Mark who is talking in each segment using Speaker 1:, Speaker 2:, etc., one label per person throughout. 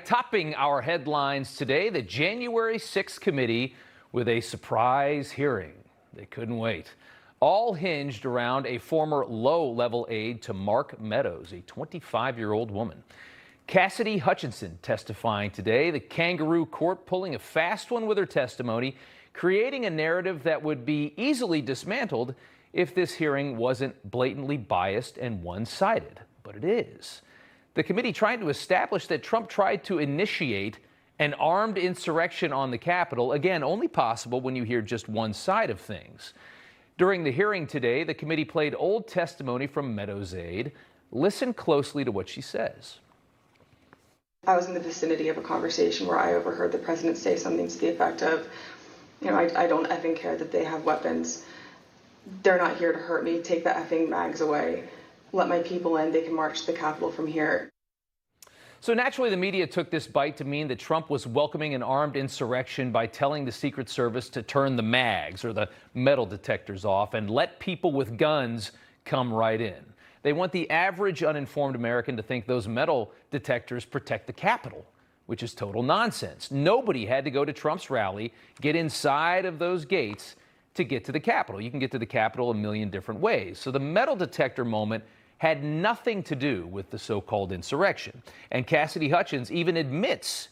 Speaker 1: topping our headlines today, the January 6th committee with a surprise hearing. They couldn't wait. All hinged around a former low-level aide to Mark Meadows, a 25-year-old woman. Cassidy Hutchinson testifying today, the kangaroo court pulling a fast one with her testimony, creating a narrative that would be easily dismantled if this hearing wasn't blatantly biased and one-sided. But it is. The committee trying to establish that Trump tried to initiate an armed insurrection on the Capitol, again, only possible when you hear just one side of things. During the hearing today, the committee played old testimony from Meadows Aid. Listen closely to what she says.
Speaker 2: I was in the vicinity of a conversation where I overheard the president say something to the effect of, I don't effing care that they have weapons. They're not here to hurt me. Take the effing mags away. Let my people in. They can march to the Capitol from here.
Speaker 1: So naturally, the media took this bite to mean that Trump was welcoming an armed insurrection by telling the Secret Service to turn the mags or the metal detectors off and let people with guns come right in. They want the average uninformed American to think those metal detectors protect the Capitol, which is total nonsense. Nobody had to go to Trump's rally, get inside of those gates to get to the Capitol. You can get to the Capitol a million different ways. So the metal detector moment had nothing to do with the so-called insurrection. And Cassidy Hutchins even admits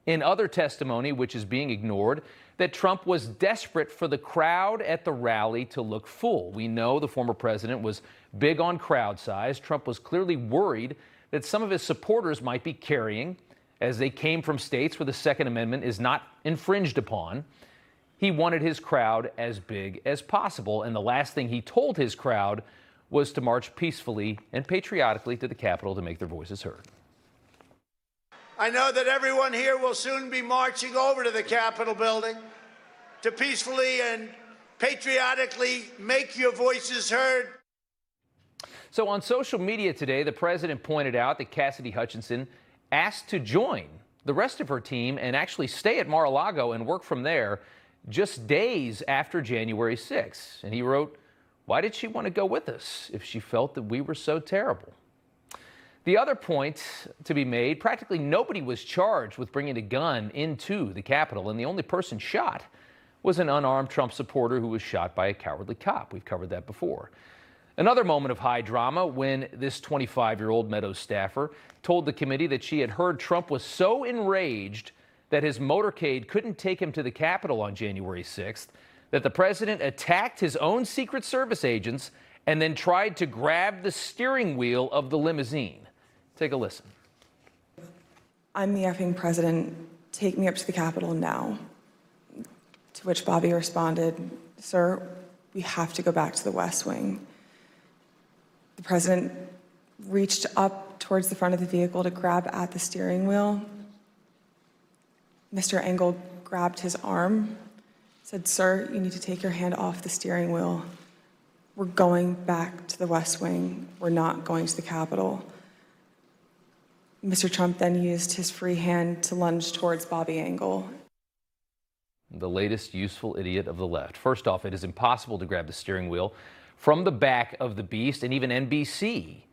Speaker 1: in other testimony, which is being ignored, that Trump was desperate for the crowd at the rally to look full. We know the former president was big on crowd size. Trump was clearly worried that some of his supporters might be carrying, as they came from states where the Second Amendment is not infringed upon. He wanted his crowd as big as possible, and the last thing he told his crowd was to march peacefully and patriotically to the Capitol to make their voices heard.
Speaker 3: I know that everyone here will soon be marching over to the Capitol building to peacefully and patriotically make your voices heard.
Speaker 1: So on social media today, the president pointed out that Cassidy Hutchinson asked to join the rest of her team and actually stay at Mar-a-Lago and work from there just days after January 6th. And he wrote, "Why did she want to go with us if she felt that we were so terrible?" The other point to be made, practically nobody was charged with bringing a gun into the Capitol, and the only person shot was an unarmed Trump supporter who was shot by a cowardly cop. We've covered that before. Another moment of high drama when this 25-year-old Meadows staffer told the committee that she had heard Trump was so enraged that his motorcade couldn't take him to the Capitol on January 6th, that the president attacked his own Secret Service agents and then tried to grab the steering wheel of the limousine. Take a listen.
Speaker 4: "I'm the effing president. Take me up to the Capitol now." To which Bobby responded, "Sir, we have to go back to the West Wing." The president reached up towards the front of the vehicle to grab at the steering wheel. Mr. Engel grabbed his arm, said, "Sir, you need to take your hand off the steering wheel. We're going back to the West Wing. We're not going to the Capitol." Mr. Trump then used his free hand to lunge towards Bobby Engel.
Speaker 1: The latest useful idiot of the left. First off, it is impossible to grab the steering wheel from the back of the beast, and even NBC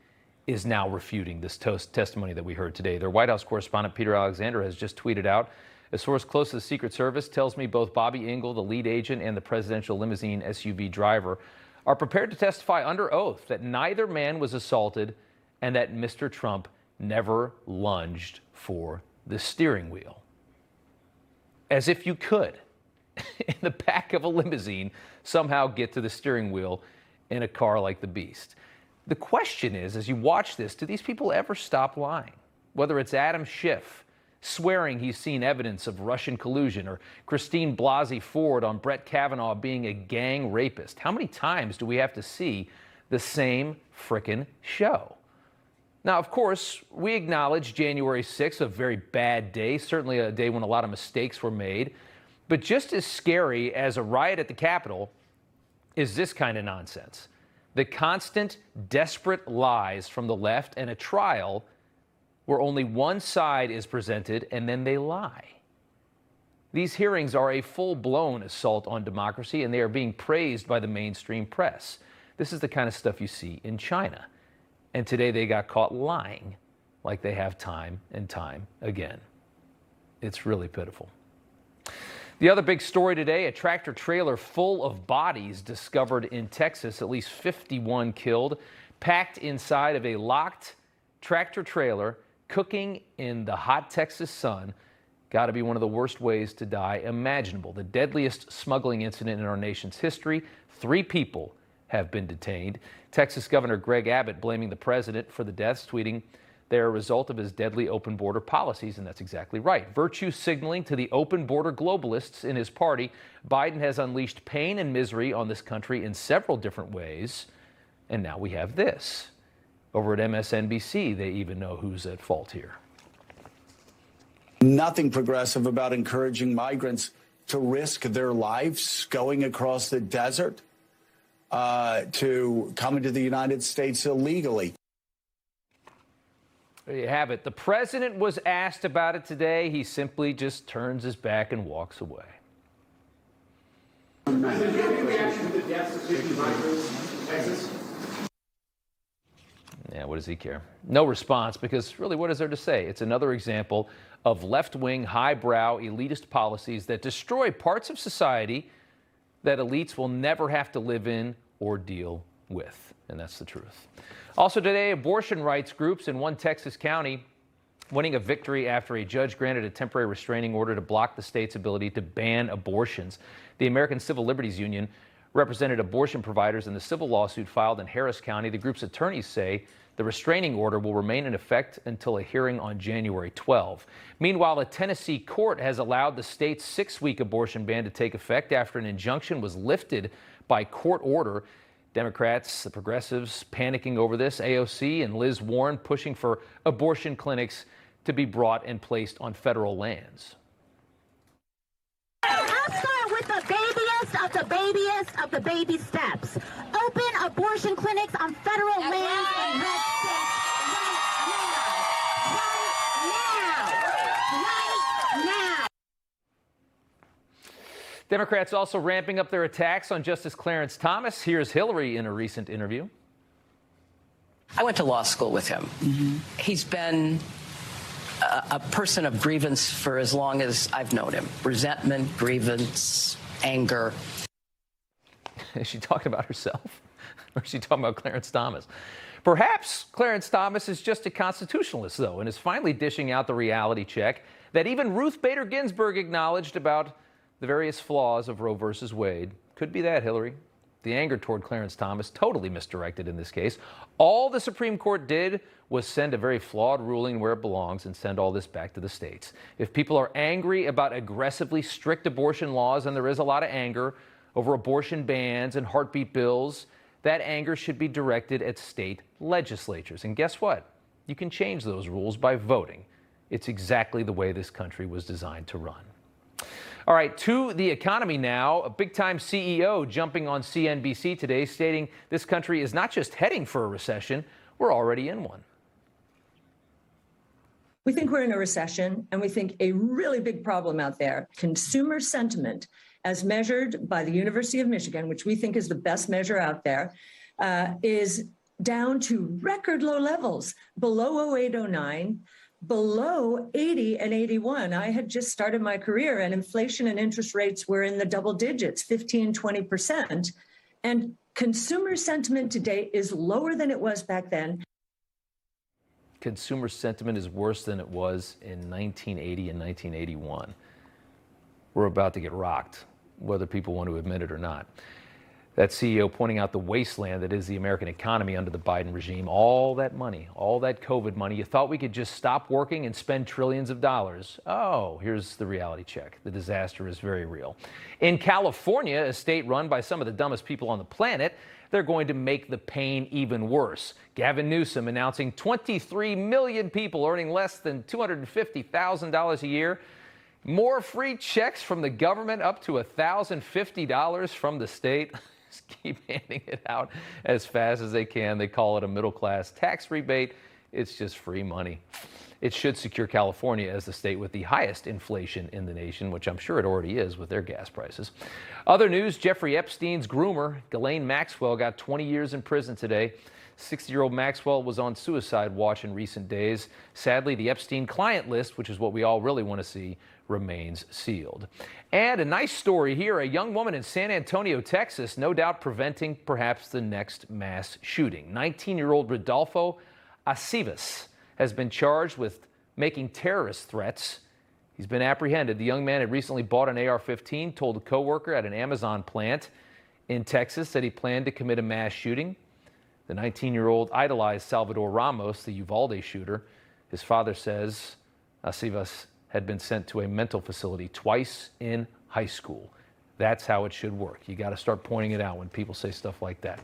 Speaker 1: is now refuting this testimony that we heard today. Their White House correspondent Peter Alexander has just tweeted out, "A source close to the Secret Service tells me both Bobby Engel, the lead agent, and the presidential limousine SUV driver are prepared to testify under oath that neither man was assaulted and that Mr. Trump never lunged for the steering wheel." As if you could, in the back of a limousine, somehow get to the steering wheel in a car like the Beast. The question is, as you watch this, do these people ever stop lying? Whether it's Adam Schiff swearing he's seen evidence of Russian collusion, or Christine Blasey Ford on Brett Kavanaugh being a gang rapist. How many times do we have to see the same frickin' show? Now, of course, we acknowledge January 6th, a very bad day, certainly a day when a lot of mistakes were made. But just as scary as a riot at the Capitol is this kind of nonsense. The constant, desperate lies from the left and a trial where only one side is presented and then they lie. These hearings are a full-blown assault on democracy, and they are being praised by the mainstream press. This is the kind of stuff you see in China. And today they got caught lying like they have time and time again. It's really pitiful. The other big story today, a tractor trailer full of bodies discovered in Texas, at least 51 killed, packed inside of a locked tractor trailer, cooking in the hot Texas sun. Got to be one of the worst ways to die imaginable. The deadliest smuggling incident in our nation's history. 3 people have been detained. Texas Governor Greg Abbott blaming the president for the deaths, tweeting, "They're a result of his deadly open border policies," and that's exactly right. Virtue signaling to the open border globalists in his party, Biden has unleashed pain and misery on this country in several different ways. And now we have this. Over at MSNBC, they even know who's at fault here.
Speaker 5: Nothing progressive about encouraging migrants to risk their lives going across the desert to come into the United States illegally.
Speaker 1: There you have it. The president was asked about it today. He simply just turns his back and walks away. Yeah, what does he care? No response, because really, what is there to say? It's another example of left-wing, highbrow, elitist policies that destroy parts of society that elites will never have to live in or deal with. And that's the truth. Also today, abortion rights groups in one Texas county winning a victory after a judge granted a temporary restraining order to block the state's ability to ban abortions. The American Civil Liberties Union represented abortion providers in the civil lawsuit filed in Harris County. The group's attorneys say the restraining order will remain in effect until a hearing on January 12. Meanwhile, a Tennessee court has allowed the state's 6-week abortion ban to take effect after an injunction was lifted by court order. Democrats, the progressives, panicking over this. AOC and Liz Warren pushing for abortion clinics to be brought and placed on federal lands.
Speaker 6: I'll start with the babyest of the babyest of the baby steps. Open abortion clinics on federal lands in red states right now.
Speaker 1: Democrats also ramping up their attacks on Justice Clarence Thomas. Here's Hillary in a recent interview.
Speaker 7: I went to law school with him. He's been a person of grievance for as long as I've known him. Resentment, grievance, anger.
Speaker 1: Is she talking about herself? Or is she talking about Clarence Thomas? Perhaps Clarence Thomas is just a constitutionalist, though, and is finally dishing out the reality check that even Ruth Bader Ginsburg acknowledged about the various flaws of Roe versus Wade. Could be that, Hillary. The anger toward Clarence Thomas totally misdirected in this case. All the Supreme Court did was send a very flawed ruling where it belongs and send all this back to the states. If people are angry about aggressively strict abortion laws, and there is a lot of anger over abortion bans and heartbeat bills, that anger should be directed at state legislatures. And guess what? You can change those rules by voting. It's exactly the way this country was designed to run. All right, to the economy now. A big-time CEO jumping on CNBC today, stating this country is not just heading for a recession, we're already in one.
Speaker 8: We think we're in a recession, and we think a really big problem out there, consumer sentiment, as measured by the University of Michigan, which we think is the best measure out there, is down to record low levels, below 08-09, below 80 and 81. I had just started my career, and inflation and interest rates were in the double digits, 15, 20%. And consumer sentiment today is lower than it was back then.
Speaker 1: Consumer sentiment is worse than it was in 1980 and 1981. We're about to get rocked, whether people want to admit it or not. That CEO pointing out the wasteland that is the American economy under the Biden regime. All that money, all that COVID money. You thought we could just stop working and spend trillions of dollars. Oh, here's the reality check. The disaster is very real. In California, a state run by some of the dumbest people on the planet, they're going to make the pain even worse. Gavin Newsom announcing 23 million people earning less than $250,000 a year. More free checks from the government, up to $1,050 from the state. Just keep handing it out as fast as they can. They call it a middle-class tax rebate. It's just free money. It should secure California as the state with the highest inflation in the nation, which I'm sure it already is with their gas prices. Other news, Jeffrey Epstein's groomer, Ghislaine Maxwell, got 20 years in prison today. 60-year-old Maxwell was on suicide watch in recent days. Sadly, the Epstein client list, which is what we all really want to see, remains sealed. And a nice story here. A young woman in San Antonio, Texas, no doubt preventing perhaps the next mass shooting. 19-year-old Rodolfo Acivas has been charged with making terrorist threats. He's been apprehended. The young man had recently bought an AR-15, told a coworker at an Amazon plant in Texas that he planned to commit a mass shooting. The 19-year-old idolized Salvador Ramos, the Uvalde shooter. His father says Acivas had been sent to a mental facility twice in high school. That's how it should work. You got to start pointing it out when people say stuff like that.